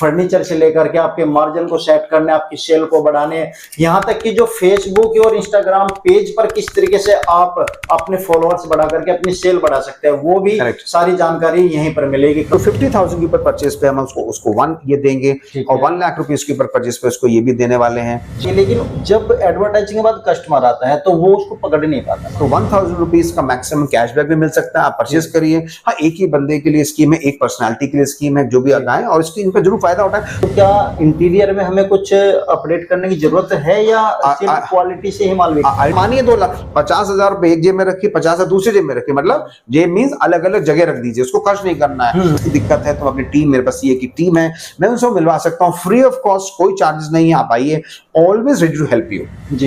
Furniture से लेकर के आपके मार्जिन को सेट करने, आपकी सेल को बढ़ाने, यहाँ तक कि जो फेसबुक और इंस्टाग्राम पेज पर किस तरीके से आप अपने फॉलोअर्स बढ़ा करके अपनी सेल बढ़ा सकते हैं, वो भी सारी जानकारी यहीं पर मिलेगी। तो 50,000 के ऊपर परचेज पे हम उसको 1 ये देंगे और 1 लाख रुपए के ऊपर परचेज पे उसको ये भी देने वाले हैं। लेकिन जब एडवर्टाइजिंग के बाद कस्टमर आता है तो वो उसको पकड़ नहीं पाता। तो 1000 रुपीज का मैक्सिमम कैशबैक भी मिल सकता है, आप परचेज करिए। हाँ, एक ही बंदे के लिए स्कीम है, एक पर्सनालिटी के लिए स्कीम है, जो भी लगाए और इसकी इनका जरूर फायदा उठाए। तो क्या इंटीरियर में हमें कुछ अपडेट करने की जरूरत है या सिर्फ क्वालिटी से ही माल बिकता? मानिए 2 लाख 50,000 रुपए एक जेब में रखिए, 50,000 दूसरी जेब में रखिए, मतलब जेब मींस अलग अलग जगह रख दीजिए, उसको खर्च नहीं करना है। दिक्कत है तो अपनी टीम, मेरे पास ये की टीम है, मैं उनसे मिलवा सकता हूँ फ्री ऑफ कॉस्ट, कोई चार्जेस नहीं है। आप आइए, always ready to help you.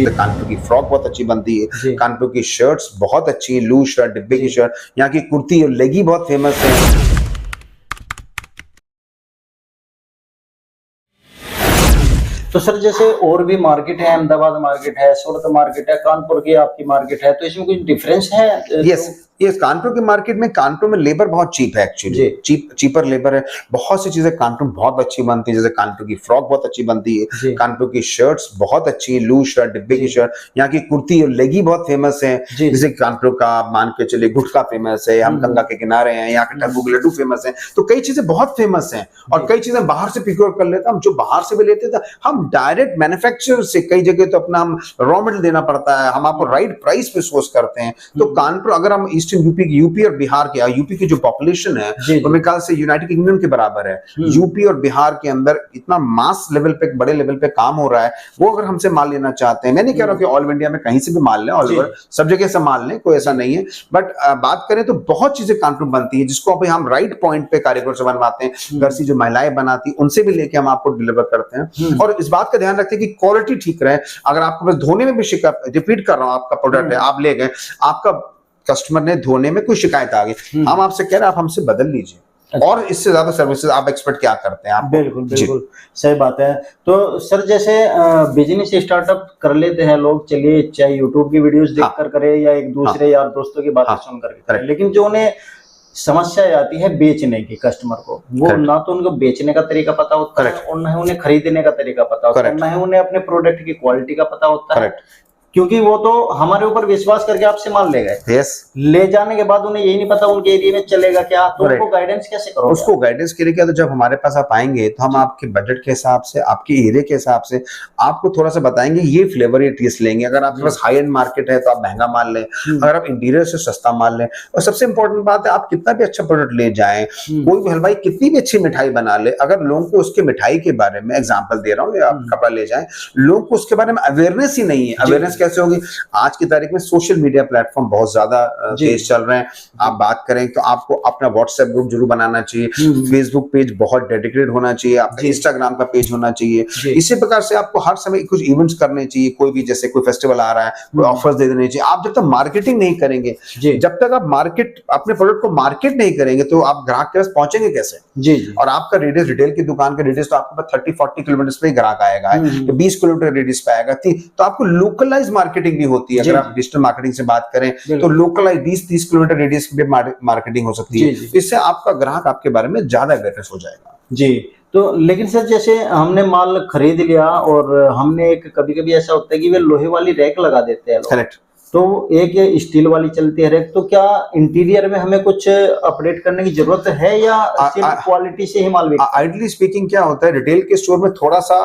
Kanpur की फ्रॉक बहुत अच्छी बनती है, कानपुर की शर्ट्स बहुत अच्छी है, लूज शर्ट, डिब्बे की शर्ट, यहाँ की कुर्ती और लेगी बहुत फेमस है। तो सर जैसे और भी मार्केट है, अहमदाबाद मार्केट है, सूरत मार्केट है, कानपुर की आपकी मार्केट है, तो इसमें कुछ डिफरेंस है? यस, कानपुर की मार्केट में, कानपुर में लेबर बहुत चीप है एक्चुअली, चीपर लेबर है। बहुत सी चीजें कानपुर में बहुत अच्छी बनती है, जैसे कानपुर की फ्रॉक बहुत अच्छी बनती है, कानपुर की शर्ट्स बहुत अच्छी है, लूज शर्ट, डिब्बे की शर्ट, यहाँ की कुर्ती और लेगी बहुत फेमस है। जैसे कानपुर का मान के चलिए गुटखा फेमस है, हम गंगा के किनारे हैं, यहाँ के टर्बू के लड्डू फेमस है। तो कई चीजें बहुत फेमस हैं और कई चीजें बाहर से प्रोक्योर कर लेते हैं। हम जो बाहर से भी लेते थे, हम डायरेक्ट मैन्युफैक्चरर से, कई जगह तो अपना हम रॉ मटेरियल देना पड़ता है, हम आपको राइट प्राइस पे सोर्स करते हैं। तो कानपुर, अगर हम ईस्टर्न यूपी और बिहार के, यूपी की जो पॉपुलेशन है वो मेरे ख्याल से यूनाइटेड किंगडम के बराबर है। यूपी और बिहार के अंदर इतना मास लेवल पे, बड़े लेवल पे काम हो रहा है। वो अगर हमसे माल लेना चाहते हैं, मैं नहीं कह रहा कि ऑल इंडिया में कहीं से भी माल लें, ऑल ओवर सब जगह से माल लें, कोई ऐसा नहीं है, बट बात करें तो बहुत चीजें कानपुर बनती है, जिसको अभी हम राइट पॉइंट पे कारीगर से बनवाते हैं। घर से जो महिलाएं बनाती, उनसे भी लेके हम आपको डिलीवर करते हैं। और इस बात का ध्यान रखते हैं कि क्वालिटी ठीक रहे। अगर आपको बस धोने में भी शिकायत, रिपीट कर रहा हूं, आपका प्रोडक्ट है, आप ले गए, आपका कस्टमर ने धोने में कोई शिकायत आ गई, हम आपसे कह रहे हैं आप हमसे बदल लीजिए। और इससे ज्यादा सर्विसेज आप एक्सपेक्ट क्या करते हैं? आप बिल्कुल सही बात है। तो सर जैसे बिजनेस स्टार्टअप कर लेते हैं लोग, चलिए चाहे यूट्यूब की वीडियोस देखकर करें या एक दूसरे यार दोस्तों की बातें सुनकर करें, लेकिन जो उन्हें समस्या आती है बेचने की, कस्टमर को, वो ना तो उनको बेचने का तरीका पता होता है और ना ही उन्हें खरीदने का तरीका पता होता है, ना ही उन्हें अपने प्रोडक्ट की क्वालिटी का पता होता है, क्योंकि वो तो हमारे ऊपर विश्वास करके आपसे माल ले गए। ले जाने के बाद उन्हें यही नहीं पता उनके एरिया में चलेगा क्या, तो उनको गाइडेंस कैसे करो? उसको गाइडेंस के लिए क्या, तो जब हमारे पास आप आएंगे तो हम आपके बजट के हिसाब से, आपके एरिया के हिसाब से आपको थोड़ा सा बताएंगे, ये फ्लेवर, ये टेस्ट लेंगे। अगर आपके पास हाई एंड मार्केट है तो आप महंगा माल लें, अगर आप इंटीरियर से सस्ता माल लें। और सबसे इंपॉर्टेंट बात है, आप कितना भी अच्छा प्रोडक्ट ले जाएं, कोई भी हलवाई कितनी भी अच्छी मिठाई बना ले, अगर लोगों को उसके मिठाई के बारे में, एग्जाम्पल दे रहा हूँ, आप कपड़ा ले जाए, लोगों को उसके बारे में अवेयरनेस ही नहीं है। अवेयरनेस कैसे होगी? आज की तारीख में सोशल मीडिया प्लेटफॉर्म बहुत ज्यादा तेज चल रहे हैं। आप बात करें तो आपको अपना व्हाट्सएप ग्रुप जरूर बनाना चाहिए, फेसबुक पेज बहुत डेडिकेटेड होना चाहिए, आपका इंस्टाग्राम का पेज होना चाहिए। इसी प्रकार से आपको हर समय कुछ इवेंट्स करने चाहिए, कोई भी, जैसे कोई फेस्टिवल आ रहा है, कोई ऑफर्स दे देने चाहिए। आप जब तक मार्केटिंग नहीं करेंगे, जब तक आप मार्केट, अपने प्रोडक्ट को मार्केट नहीं करेंगे, तो आप ग्राहक के पास पहुंचेंगे कैसे? और आपका रेडियस, रिटेल की दुकान का रेडियस तो आपके पास 30-40 किलोमीटर पे ग्राहक आएगा, 20 किलोमीटर रेडियस पे आएगा। तो आपको लोकलाइज मार्केटिंग भी होती है। अगर आप डिजिटल मार्केटिंग से बात करें तो लोकलाइज 20-30 किलोमीटर रेडियस की मार्केटिंग हो सकती है। इससे आपका ग्राहक आपके बारे में ज्यादा अवेयरनेस हो जाएगा। तो लेकिन सर जैसे हमने माल खरीद लिया और हमने एक, कभी कभी ऐसा होता है कि वे लोहे वाली रैक लगा देते हैं, करेक्ट, तो एक ये स्टील वाली चलती है रैक, तो क्या इंटीरियर में हमें कुछ अपडेट करने की जरूरत है या सिर्फ क्वालिटी से ही माल बिकता है? आइडली स्पीकिंग क्या होता है, रिटेल के स्टोर में थोड़ा सा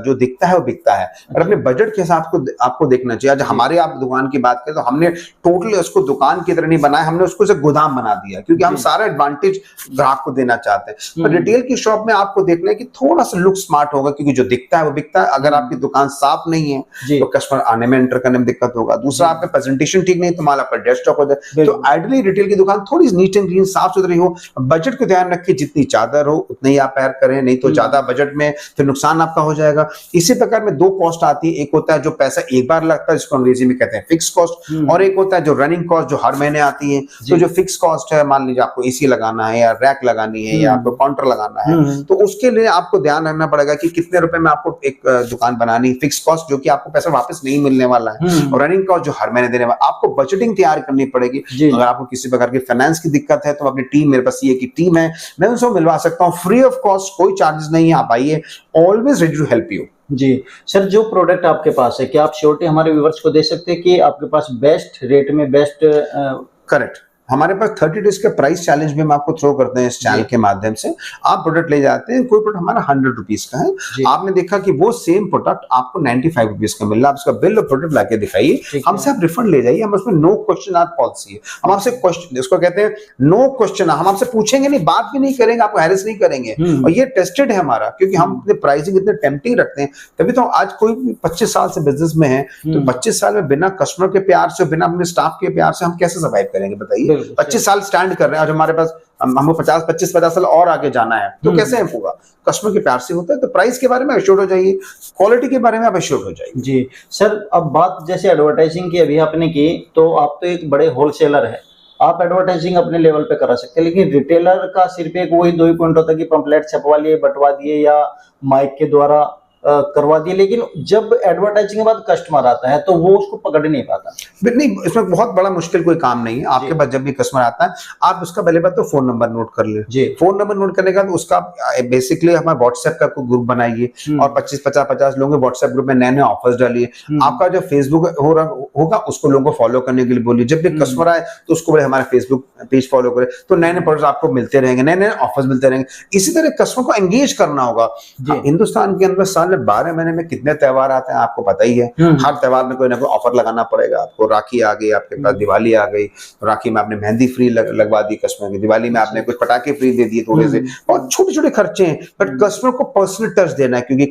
जो दिखता है वो बिकता है, पर अपने बजट के हिसाब से आपको देखना चाहिए। आज हमारे आप दुकान की बात करें तो हमने टोटली उसको दुकान की तरह नहीं बनाया, हमने उसको गोदाम बना दिया, क्योंकि हम सारा एडवांटेज ग्राहक को देना चाहते हैं। पर रिटेल की शॉप में आपको देखना है कि थोड़ा सा लुक स्मार्ट होगा, क्योंकि जो दिखता है वो बिकता है। अगर आपकी दुकान साफ नहीं है तो कस्टमर आने में, एंटर करने में दिक्कत होगा। दूसरा, आपका प्रेजेंटेशन ठीक नहीं तो माल आपका डेड स्टॉक हो जाए। तो आइडियली रिटेल की दुकान थोड़ी नीट एंड क्लीन, साफ सुथरी हो। बजट को ध्यान रखिए, जितनी चादर हो उतना ही आप पैर करें, नहीं तो ज्यादा बजट में फिर नुकसान आपका हो जाएगा। इसी प्रकार में 2 कॉस्ट आती है, एक होता है जो पैसा एक बार लगता है, जिसको अंग्रेजी में कहते हैं फिक्स कॉस्ट, और एक होता है जो रनिंग कॉस्ट, जो हर महीने आती है। तो जो फिक्स कॉस्ट है, मान लीजिए आपको एसी लगाना है या रैक लगानी है या आपको काउंटर लगाना है, तो उसके लिए आपको ध्यान रखना पड़ेगा कि कितने रुपए में आपको एक दुकान बनानी। फिक्स कॉस्ट जो कि आपको पैसा वापस नहीं मिलने वाला है, और रनिंग कॉस्ट जो हर हर महीने देने वाला, आपको बजटिंग तैयार करनी पड़ेगी। अगर आपको किसी प्रकार की फाइनेंस की दिक्कत है तो अपनी टीम, मेरे पास ये की टीम है, मैं उनसे मिलवा सकता हूँ फ्री ऑफ कॉस्ट, कोई चार्जेस नहीं है, आप आइए, always ready to help you. जी सर, जो प्रोडक्ट आपके पास है, क्या आप श्योरिटी हमारे व्यूवर्स को दे सकते हैं कि आपके पास बेस्ट रेट में बेस्ट? करेक्ट, हमारे पास 30 डेज का प्राइस चैलेंज भी हम आपको थ्रो करते हैं इस चैनल के माध्यम से। आप प्रोडक्ट ले जाते हैं, कोई प्रोडक्ट हमारा 100 रुपीज का है, आपने देखा कि वो सेम प्रोडक्ट आपको 95 रुपीज का मिल रहा है, आप उसका बिल और प्रोडक्ट लाके दिखाइए, हमसे आप रिफंड ले जाइए, हम उसमें नो क्वेश्चन आस्क्ड पॉलिसी है, हम आपसे क्वेश्चन, उसको कहते हैं नो क्वेश्चन, हम आपसे पूछेंगे नहीं, बात भी नहीं करेंगे, आपको हैरेस नहीं करेंगे, और ये टेस्टेड है हमारा, क्योंकि हम अपने प्राइसिंग इतने टेम्पटिंग रखते हैं। तभी तो आज कोई भी 25 साल से बिजनेस में है, तो 25 साल में बिना कस्टमर के प्यार से, बिना अपने स्टाफ के प्यार से हम कैसे सर्वाइव करेंगे बताइए? 25 साल स्टैंड कर रहे हैं, और हमारे पास हमको 50 साल और आगे जाना है, तो कैसे होगा? कस्टमर के प्यार से होता है। तो प्राइस के बारे में एश्योर्ड हो जाइए, क्वालिटी के बारे में आप एश्योर्ड हो जाइए। जी सर, अब बात जैसे एडवर्टाइजिंग की अभी आपने की, तो आप तो एक बड़े होलसेलर है, आप एडवर्टाइजिंग अपने लेवल पे करा सकते हैं, लेकिन रिटेलर का सिर्फ एक वही 2 ही पॉइंट होता है कि पंपलेट छपवा लिए, बंटवा दिए, या माइक के द्वारा करवा दिए, लेकिन जब एडवर्टाइजिंग के बाद कस्टमर आता है तो वो उसको पकड़ नहीं पाता। नहीं, इसमें बहुत बड़ा मुश्किल कोई काम नहीं है। आपके पास जब भी कस्टमर आता है, आप उसका पहले बात तो फोन नंबर नोट कर ले। फोन नंबर नोट करने के बाद उसका बेसिकली हमारा व्हाट्सएप का कोई ग्रुप बनाइए, और 25-50 लोगों के व्हाट्सएप ग्रुप में नए ऑफर्स डालिए। आपका जो फेसबुक हो रहा होगा उसको लोगों को फॉलो करने के लिए बोलिए, जब भी कस्टमर आए तो उसको बोले हमारा फेसबुक पेज फॉलो करे, तो नए प्रोडक्ट्स आपको मिलते रहेंगे, नए ऑफर्स मिलते रहेंगे। इसी तरह कस्टमर को एंगेज करना होगा। हिंदुस्तान के अंदर साल में 12 महीने में कितने त्योहार आते हैं आपको पता ही है, हर त्योहार में कोई ना कोई ऑफर लगाना पड़ेगा आपको। राखी आ गई, आपके पास दिवाली आ गई, राखी में आपने मेहंदी फ्री लगवा दी कस्टमर की, दिवाली में आपने कुछ पटाखे फ्री दे दिए थोड़े से, बहुत छोटे छोटे खर्चे हैं, बट कस्टमर को पर्सनल टच देना है, क्योंकि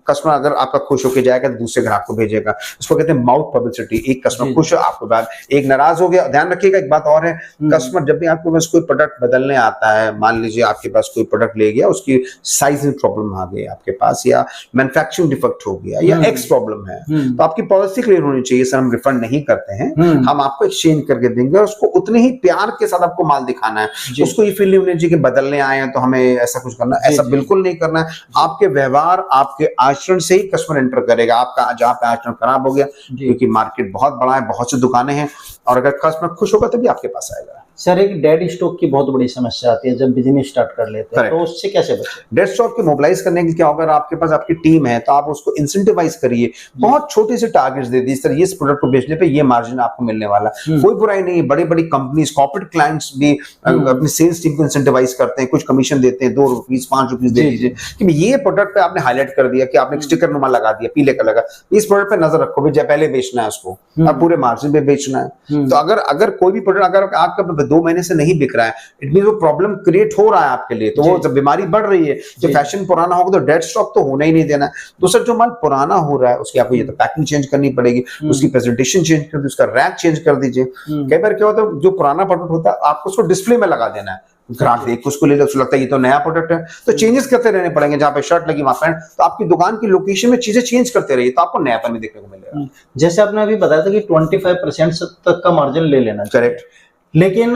कस्टमर अगर आपका खुश होकर जाएगा तो दूसरे ग्राहक को भेजेगा, उसको कहते हैं माउथ पब्लिसिटी। एक कस्टमर खुश हो आपके बाद, एक नाराज हो गया। ध्यान रखिएगा एक बात और है, कस्टमर जब भी आपके पास कोई प्रोडक्ट बदलने आता है, मान लीजिए आपके पास कोई प्रोडक्ट ले गया, उसकी साइज में प्रॉब्लम आ गई आपके पास, या मैन्युफैक्चरिंग डिफेक्ट हो गया, या एक्स प्रॉब्लम है, तो आपकी पॉलिसी क्लियर होनी चाहिए, सर हम रिफंड नहीं करते हैं, हम आपको एक्सचेंज करके देंगे, और उसको उतने ही प्यार के साथ आपको माल दिखाना है। उसको ये फील नहीं होनी चाहिए कि बदलने आए हैं तो हमें ऐसा कुछ करना, ऐसा बिल्कुल नहीं करना है। आपके व्यवहार, आपके आचरण से ही कस्टमर एंटर करेगा। आपका जहां पे आचरण खराब हो गया, क्योंकि मार्केट बहुत बड़ा है, बहुत सी दुकानें हैं, और अगर कस्टमर खुश होगा तभी आपके पास आएगा। सर, एक डेड स्टॉक की बहुत बड़ी समस्या आती है जब बिजनेस स्टार्ट कर लेते हैं, तो उससे कैसे बचें? डेड स्टॉक को मोबिलाइज करने के लिए क्या होगा, अगर आपके पास आपकी टीम है तो आप उसको इंसेंटिवाइज करिए, बहुत छोटे से टारगेट्स दे दीजिए, सर ये इस प्रोडक्ट को बेचने पे ये मार्जिन आपको मिलने वाला। कोई बुराई नहीं है, बड़ी बड़ी कंपनीज, कॉर्पोरेट क्लाइंट्स भी अपनी सेल्स टीम को इंसेंटिवाइज करते हैं, कुछ कमीशन देते हैं, 2 रुपीज 5 रुपीज दे दीजिए कि ये प्रोडक्ट पे आपने हाईलाइट कर दिया, कि आपने स्टिकर नुमा लगा दिया पीले कलर का, इस प्रोडक्ट पे नजर रखो भी, पहले बेचना है उसको, अब पूरे मार्जिन पे बेचना है। तो अगर कोई भी प्रोडक्ट अगर आपका 2 महीने से नहीं बिक रहा है, इट मींस वो प्रॉब्लम क्रिएट हो रहा है आपके लिए, तो वो जब बीमारी बढ़ रही है, जब फैशन पुराना होगा तो डेड स्टॉक तो होना ही नहीं देना है। दूसरा, जो माल पुराना हो रहा है उसकी आपको ये तो पैकिंग चेंज करनी पड़ेगी, उसकी प्रेजेंटेशन चेंज कर दीजिए, उसका रैक चेंज कर दीजिए। कई बार क्या होता है, जो पुराना प्रोडक्ट होता है आपको उसको डिस्प्ले में लगा देना है, ग्राहक देख उसको ले, उसको लगता है ये तो नया प्रोडक्ट है, तो चेंजेस करते रहने पड़ेंगे। जहां पे शर्ट लगी वहां पैंट, तो आपकी दुकान की लोकेशन में चीजें चेंज करते रहिए, तो आपको नयापन भी देखने को मिलेगा। जैसे आपने अभी बताया था कि 25% तक का मार्जिन ले लेना, करेक्ट, लेकिन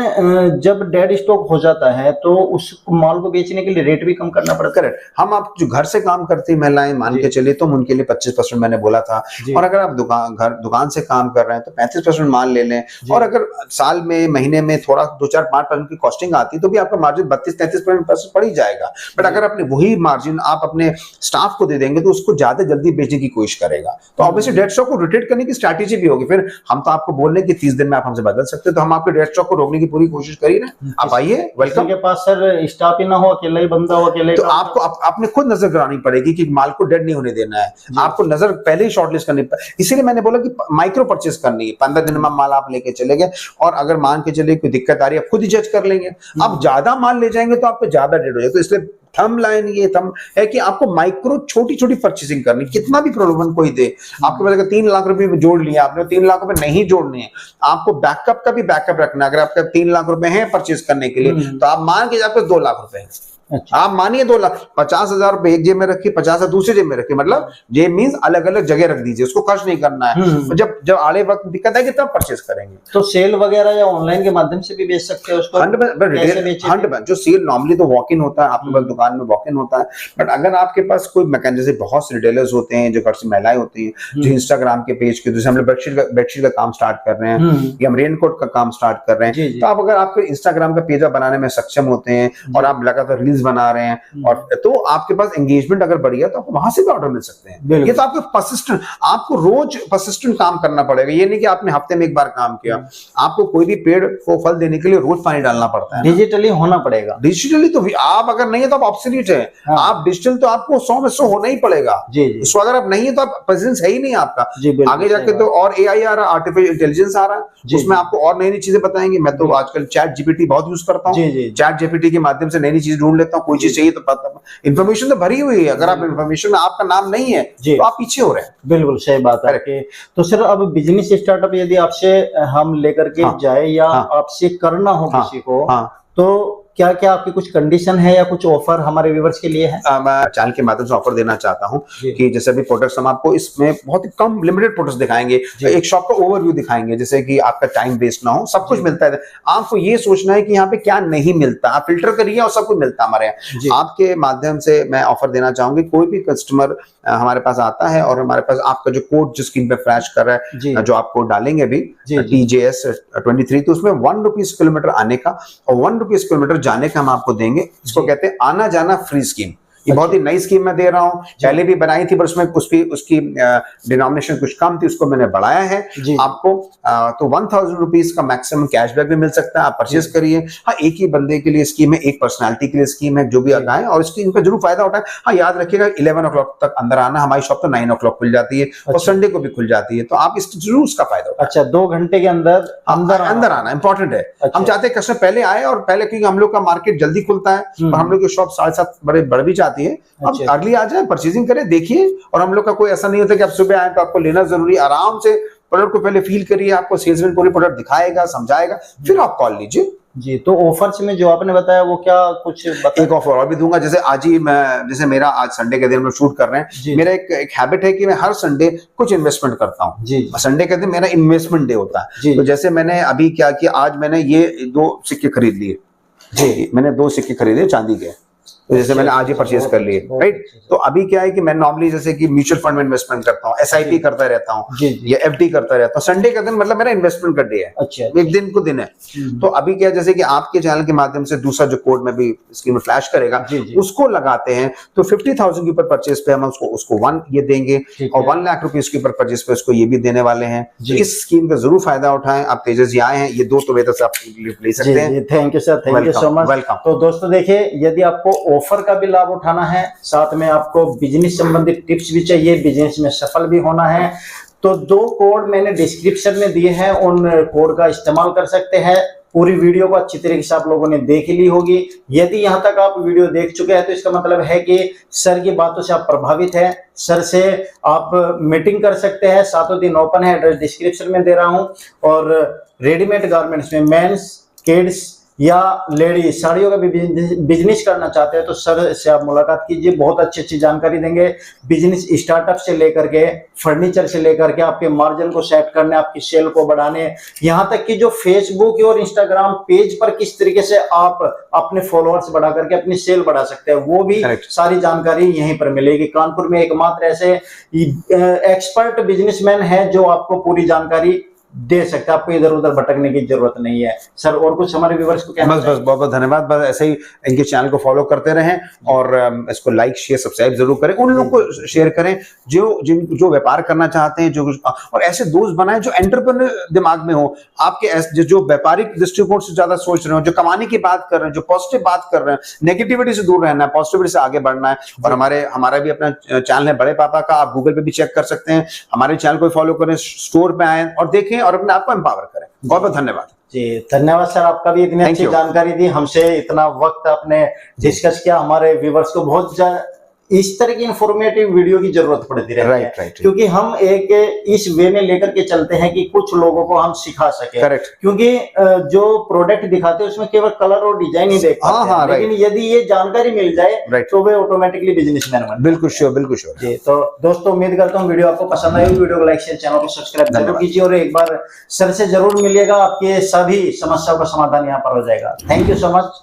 जब डेड स्टॉक हो जाता है तो उस माल को बेचने के लिए रेट भी कम करना पड़ता है। हम आप जो घर से काम करती है महिलाएं मान के चलिए, तो उनके लिए 25% मैंने बोला था, और अगर आप दुकान से काम कर रहे हैं तो 35% माल ले लें, और अगर साल में महीने में थोड़ा 2-4-5% की कॉस्टिंग आती है तो भी आपका मार्जिन 32-33% पड़ ही जाएगा। बट अगर अपने वही मार्जिन आप अपने स्टाफ को दे देंगे तो उसको ज्यादा जल्दी बेचने की कोशिश करेगा, तो ऑब्वियसली डेड स्टॉक को रिटेट करने की स्ट्रैटेजी भी होगी। फिर हम तो आपको बोल रहे हैं कि 30 दिन में आप हमसे बदल सकते हैं, तो हम आपके डेड स्टॉक को रोकने की पूरी कोशिश करिए ना, आप आइए, वेलकम। के पास सर स्टाफ ही ना हो, अकेला ही बंदा हो, अकेले, तो आपको आपने खुद नजर करानी पड़ेगी कि माल को डेड नहीं होने देना है, आपको नजर पहले ही शॉर्टलिस्ट करनी पड़ेगी। इसीलिए मैंने बोला कि माइक्रो परचेस करनी है, 15 दिन में माल आप लेके चले गए, और अगर मान के चले कोई दिक्कत आ रही है खुद ही जज कर लेंगे। आप ज्यादा माल ले जाएंगे तो आपको ज्यादा डेड हो जाएगा, तो इसलिए थंब लाइन ये थंब है कि आपको माइक्रो छोटी छोटी परचेसिंग करनी, कितना भी प्रलोभन कोई दे। आपके पास अगर 3 लाख रुपए जोड़ लिया आपने, 3 लाख रुपए नहीं जोड़ने हैं, आपको बैकअप का भी बैकअप रखना। अगर आपका 3 लाख रुपए हैं परचेस करने के लिए, तो आप मान के आपके 2 लाख रुपए हैं, अच्छा। आप मानिए 2 लाख, 50,000 रुपए एक जेब में रखिए, 50,000 दूसरी जेब में रखिए, मतलब जेब मीन्स अलग अलग जगह रख दीजिए, उसको खर्च नहीं करना है। जब जब आड़े वक्त दिक्कत आएगी तब परचेस करेंगे। तो सेल वगैरह या ऑनलाइन के माध्यम से भी बेच सकते हैं उसको? 100% जो सेल नॉर्मली तो वॉक इन होता है, आपके पास दुकान में वॉक इन होता है, बट अगर आपके पास कोई मैकेनिज्म, जैसे बहुत से रिटेलर्स होते हैं जो घर से महिलाएं होती हैं जो इंस्टाग्राम के पेज के, जैसे हम लोग बेडशीट का काम स्टार्ट कर रहे हैं या हम रेनकोट का काम स्टार्ट कर रहे हैं, तो आप अगर आपके इंस्टाग्राम का पेज बनाने में सक्षम होते हैं और आप लगातार रील्स बना रहे हैं और तो आपके पास एंगेजमेंट अगर बढ़िया तो आपको वहां से भी ऑर्डर मिल सकते हैं। ये तो आपको परसिस्टेंट, आपको रोज परसिस्टेंट काम करना पड़ेगा। ये नहीं कि आपने हफ्ते में एक बार काम किया, आपको कोई भी पेड़ को फल देने के लिए रोज पानी डालना पड़ता है। डिजिटली होना पड़ेगा। डिजिटली तो आप अगर नहीं है तो आप ऑब्सोलीट है। आप डिजिटल तो आपको 100 में 100 होना ही पड़ेगा। तो अगर आप नहीं है तो आप प्रेजेंस है ही नहीं आपका। आगे जाके तो और एआई आ रहा है, आर्टिफिशियल इंटेलिजेंस आ रहा है, उसमें आपको और नई नई चीजें बताएंगे। मैं तो आजकल चैट जीपीटी बहुत यूज करता हूँ। चैट जीपीटी के माध्यम से नई नई चीज ढूंढ लेता हूँ। कोई चीज चाहिए तो पता, इन्फॉर्मेशन तो भरी हुई है, अगर आप इन्फॉर्मेशन में आपका नाम नहीं है तो आप पीछे हो रहे हैं। बिल्कुल सही बात है। तो सर अब बिजनेस स्टार्टअप यदि आपसे हम लेकर के जाए या आपसे करना हो किसी को, तो क्या क्या आपकी कुछ कंडीशन है या कुछ ऑफर हमारे व्यूअर्स के लिए है? मैं चैनल के माध्यम से ऑफर देना चाहता हूं कि जैसे भी प्रोडक्ट्स हम आपको इसमें बहुत ही कम लिमिटेड प्रोडक्ट्स दिखाएंगे, एक शॉप का ओवरव्यू दिखाएंगे, जैसे कि आपका टाइम वेस्ट ना हो। सब कुछ मिलता है, आपको ये सोचना है कि यहाँ पे क्या नहीं मिलता, आप फिल्टर करिए और सब कुछ मिलता है हमारे यहाँ। आपके माध्यम से मैं ऑफर देना चाहूंगी, कोई भी कस्टमर हमारे पास आता है और हमारे पास आपका जो कोड जो स्क्रीन पे फ्लैश कर रहा है, जो आप कोड डालेंगे अभी TJS23, तो उसमें 1 रुपीज किलोमीटर आने का और 1 रुपीज किलोमीटर जाने का हम आपको देंगे। इसको कहते हैं आना जाना फ्री स्कीम। ये बहुत ही नई स्कीम मैं दे रहा हूँ, पहले भी बनाई थी पर उसमें उसकी डिनोमिनेशन कुछ कम थी, उसको मैंने बढ़ाया है आपको। तो 1000 रुपीज का मैक्सिमम कैशबैक भी मिल सकता है, आप परचेज करिए। हाँ, एक ही बंदे के लिए स्कीम है, एक पर्सनालिटी के लिए स्कीम है, जो भी आता है और इसकी इनका जरूर फायदा उठाए। हाँ, याद रखिएगा 11 o'clock तक अंदर आना, हमारी शॉप तो 9 o'clock खुल जाती है और संडे को भी खुल जाती है, तो आप इस जरूर उसका फायदा उठाएं। अच्छा, 2 घंटे के अंदर अंदर आना इंपॉर्टेंट है। हम चाहते हैं कस्टमर पहले आए, और पहले क्योंकि हम लोग का मार्केट जल्दी खुलता है और हम लोग की शॉप 7:30 बढ़ भी जाती है। अब अर्ली आ जाए, परचेजिंग करें, देखिए। और हम लोग का कोई ऐसा नहीं होता कि आप सुबह आए तो आपको लेना जरूरी, आराम से प्रोडक्ट को पहले फील करिए, आपको सेल्समैन पूरी प्रोडक्ट दिखाएगा, समझाएगा, फिर आप कॉल लीजिए। जी, तो ऑफर्स में जो आपने बताया वो क्या कुछ एक ऑफर और भी दूंगा। जैसे आज ही मैं, जैसे मेरा आज संडे के दिन में शूट कर रहे हैं, मेरा एक हैबिट है कि मैं हर संडे कुछ इन्वेस्टमेंट करता हूँ। संडे के दिन मेरा इन्वेस्टमेंट डे होता है। तो जैसे मैंने अभी क्या किया, आज मैंने ये 2 सिक्के खरीद लिए। जी, मैंने 2 सिक्के खरीदे चांदी के, तो जैसे मैंने आज ही परचेज कर लिए, राइट। तो अभी क्या है कि मैं नॉर्मली जैसे कि म्यूचुअल फंड में इन्वेस्टमेंट करता हूँ, SIP करता रहता हूँ या FD करता रहता हूँ। संडे का दिन मतलब मेरा इन्वेस्टमेंट का डे है। अच्छा, एक दिन को दिन है। तो अभी क्या, जैसे कि आपके चैनल के माध्यम से दूसरा जो कोड में भी स्क्रीन में फ्लैश करेगा, उसको लगाते हैं तो 50,000 के ऊपर परचेज पे हम उसको 1 ये देंगे और 1 लाख रुपीज के ऊपर परचेज पे उसको ये भी देने वाले हैं। इस स्कीम का जरूर फायदा उठाएं। आप तेजस जी आए हैं, ये 2 सुविधा से आप ले सकते हैं। Thank you sir, thank you so much, welcome. तो दोस्तों देखिए, यदि आपको ऑफर का भी लाभ उठाना है, साथ में आपको बिजनेस संबंधित टिप्स भी चाहिए, बिजनेस में सफल भी होना है, तो 2 कोड मैंने डिस्क्रिप्शन में दिए हैं, उन कोड का इस्तेमाल कर सकते हैं। पूरी वीडियो को अच्छी तरीके से आप लोगों ने देख ली होगी। यदि यहाँ तक आप वीडियो देख चुके हैं तो इसका मतलब है कि सर की बातों से आप प्रभावित हैं। सर से आप मीटिंग कर सकते हैं, 7 दिन ओपन है, एड्रेस डिस्क्रिप्शन में दे रहा हूँ। और रेडीमेड गारमेंट्स में मेंस, किड्स या लेडीज साड़ियों का भी बिजनेस करना चाहते हैं तो सर से आप मुलाकात कीजिए, बहुत अच्छी अच्छी जानकारी देंगे। बिजनेस स्टार्टअप से लेकर के फर्नीचर से लेकर के आपके मार्जिन को सेट करने, आपकी सेल को बढ़ाने, यहाँ तक कि जो फेसबुक और इंस्टाग्राम पेज पर किस तरीके से आप अपने फॉलोअर्स बढ़ा करके अपनी सेल बढ़ा सकते हैं, वो भी सारी जानकारी यहीं पर मिलेगी। कानपुर में एकमात्र ऐसे एक्सपर्ट बिजनेसमैन है जो आपको पूरी जानकारी दे सकते हैं, आपको इधर उधर भटकने की जरूरत नहीं है। सर और कुछ हमारे व्यूअर्स को कहना? बस बहुत बहुत धन्यवाद। बस ऐसे ही इनके चैनल को फॉलो करते रहें और इसको लाइक शेयर सब्सक्राइब जरूर करें। उन लोगों को शेयर करें जो व्यापार करना चाहते हैं, जो और ऐसे दोस्त बनाएं जो एंटरप्रेन्योर दिमाग में हो, आपके जो व्यापारिक दृष्टिकोण से ज्यादा सोच रहे हो, जो कमाने की बात कर रहे हैं, जो पॉजिटिव बात कर रहे हैं। नेगेटिविटी से दूर रहना है, पॉजिटिविटी से आगे बढ़ना है। और हमारा भी अपना चैनल है बड़े पापा का, आप गूगल पे भी चेक कर सकते हैं। हमारे चैनल को फॉलो करें, स्टोर पे आए और देखें और अपने आप को एम्पावर करें। बहुत बहुत धन्यवाद जी। धन्यवाद सर, आपका भी इतनी अच्छी जानकारी दी, हमसे इतना वक्त आपने डिस्कस किया, हमारे व्यूअर्स को बहुत इस तरह की इंफॉर्मेटिव वीडियो की जरूरत पड़ती रहती है। राइट। क्योंकि हम एक इस वे में लेकर के चलते हैं कि कुछ लोगों को हम सिखा सके। करेक्ट। क्योंकि जो प्रोडक्ट दिखाते हैं उसमें केवल कलर और डिजाइन ही देख पाते हैं, लेकिन यदि ये जानकारी मिल जाए तो वे ऑटोमेटिकली बिजनेसमैन बनते हैं। बिल्कुल श्योर। जी, तो दोस्तों उम्मीद करता हूँ वीडियो आपको पसंद आई, वीडियो को लाइक शेयर, चैनल को सब्सक्राइब जरूर कीजिए और एक बार सर से जरूर मिलिएगा, आपके सभी समस्याओं का समाधान यहाँ पर हो जाएगा। Thank you so much.